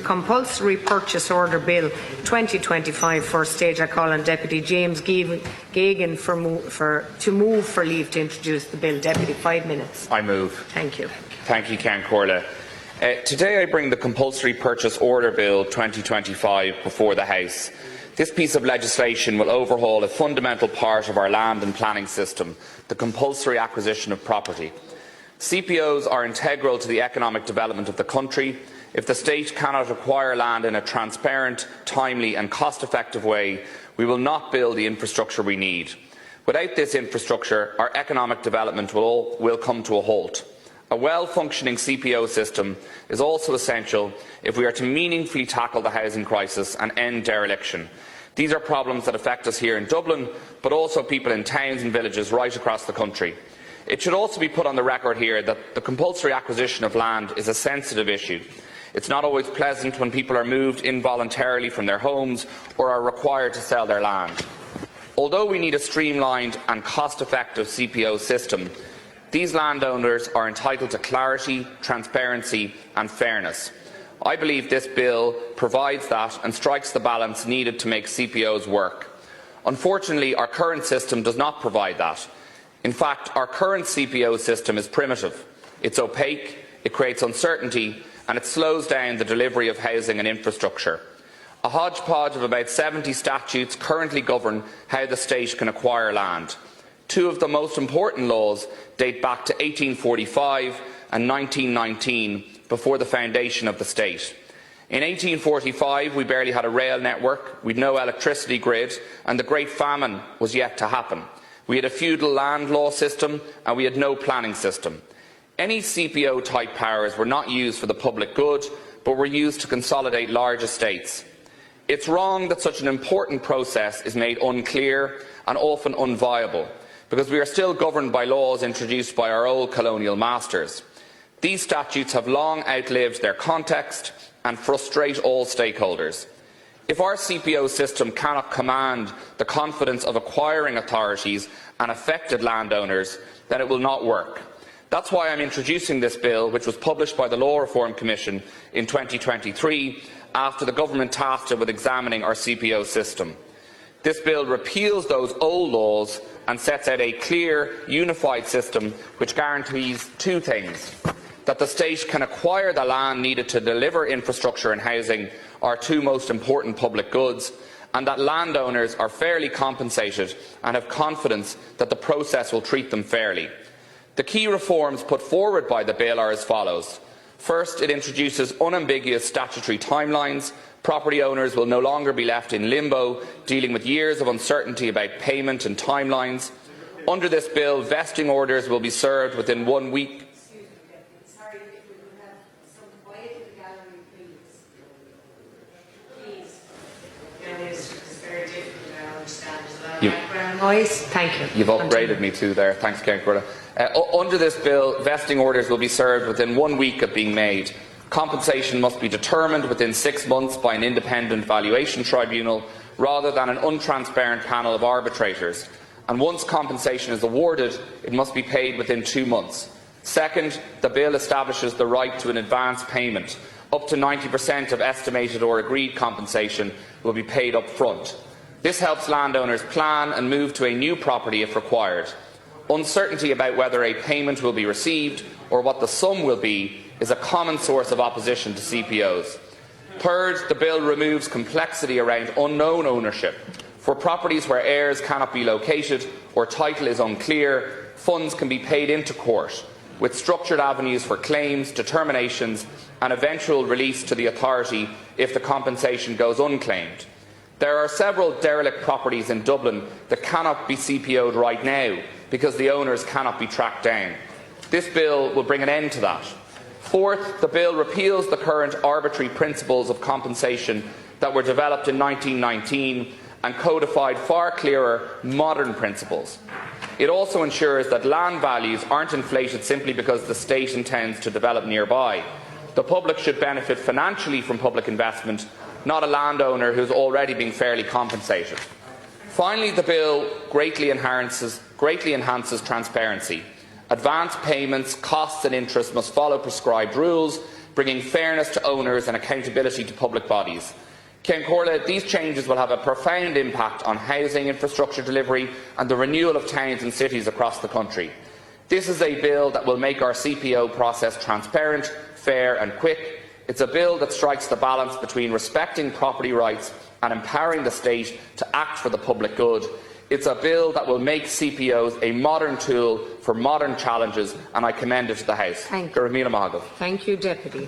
Compulsory Purchase Order Bill 2025 first stage. I call on Deputy James Geoghegan to move for leave to introduce the bill. Deputy, 5 minutes. I move. Thank you. Thank you, Ken Corla. Today I bring the Compulsory Purchase Order Bill 2025 before the House. This piece of legislation will overhaul a fundamental part of our land and planning system, the compulsory acquisition of property. CPOs are integral to the economic development of the country. If the state cannot acquire land in a transparent, timely and cost-effective way, we will not build the infrastructure we need. Without this infrastructure, our economic development will come to a halt. A well-functioning CPO system is also essential if we are to meaningfully tackle the housing crisis and end dereliction. These are problems that affect us here in Dublin, but also people in towns and villages right across the country. It should also be put on the record here that the compulsory acquisition of land is a sensitive issue. It's not always pleasant when people are moved involuntarily from their homes or are required to sell their land. Although we need a streamlined and cost-effective CPO system, these landowners are entitled to clarity, transparency and fairness. I believe this bill provides that and strikes the balance needed to make CPOs work. Unfortunately, our current system does not provide that. In fact, our current CPO system is primitive. It's opaque, it creates uncertainty and it slows down the delivery of housing and infrastructure. A hodgepodge of about 70 statutes currently govern how the state can acquire land. Two of the most important laws date back to 1845 and 1919, before the foundation of the state. In 1845, we barely had a rail network, we had no electricity grid, and the Great Famine was yet to happen. We had a feudal land law system, and we had no planning system. Any CPO-type powers were not used for the public good, but were used to consolidate large estates. It's wrong that such an important process is made unclear and often unviable, because we are still governed by laws introduced by our old colonial masters. These statutes have long outlived their context and frustrate all stakeholders. If our CPO system cannot command the confidence of acquiring authorities and affected landowners, then it will not work. That's why I am introducing this bill, which was published by the Law Reform Commission in 2023, after the government tasked it with examining our CPO system. This bill repeals those old laws and sets out a clear, unified system which guarantees two things: that the state can acquire the land needed to deliver infrastructure and housing, our two most important public goods, and that landowners are fairly compensated and have confidence that the process will treat them fairly. The key reforms put forward by the bill are as follows. First, it introduces unambiguous statutory timelines. Property owners will no longer be left in limbo, dealing with years of uncertainty about payment and timelines. Under this bill, vesting orders will be served within 1 week. Thank you. You've upgraded me too there. Thanks, Ken Corla. Under this bill, vesting orders will be served within 1 week of being made. Compensation must be determined within 6 months by an independent valuation tribunal rather than an untransparent panel of arbitrators. And once compensation is awarded, it must be paid within 2 months. Second, the bill establishes the right to an advance payment. Up to 90% of estimated or agreed compensation will be paid up front. This helps landowners plan and move to a new property if required. Uncertainty about whether a payment will be received or what the sum will be is a common source of opposition to CPOs. Third, the bill removes complexity around unknown ownership. For properties where heirs cannot be located or title is unclear, funds can be paid into court, with structured avenues for claims, determinations and eventual release to the authority if the compensation goes unclaimed. There are several derelict properties in Dublin that cannot be CPO'd right now because the owners cannot be tracked down. This bill will bring an end to that. Fourth, the bill repeals the current arbitrary principles of compensation that were developed in 1919 and codified far clearer modern principles. It also ensures that land values aren't inflated simply because the state intends to develop nearby. The public should benefit financially from public investment, not a landowner who is already being fairly compensated. Finally, the bill greatly enhances transparency. Advance payments, costs and interest must follow prescribed rules. bringing fairness to owners and accountability to public bodies. Ceann Comhairle, these changes will have a profound impact on housing infrastructure delivery and the renewal of towns and cities across the country. This is a bill that will make our CPO process transparent, fair and quick. It's a bill that strikes the balance between respecting property rights and empowering the state to act for the public good. It's a bill that will make CPOs a modern tool for modern challenges, and I commend it to the House. Thank you, Deputy.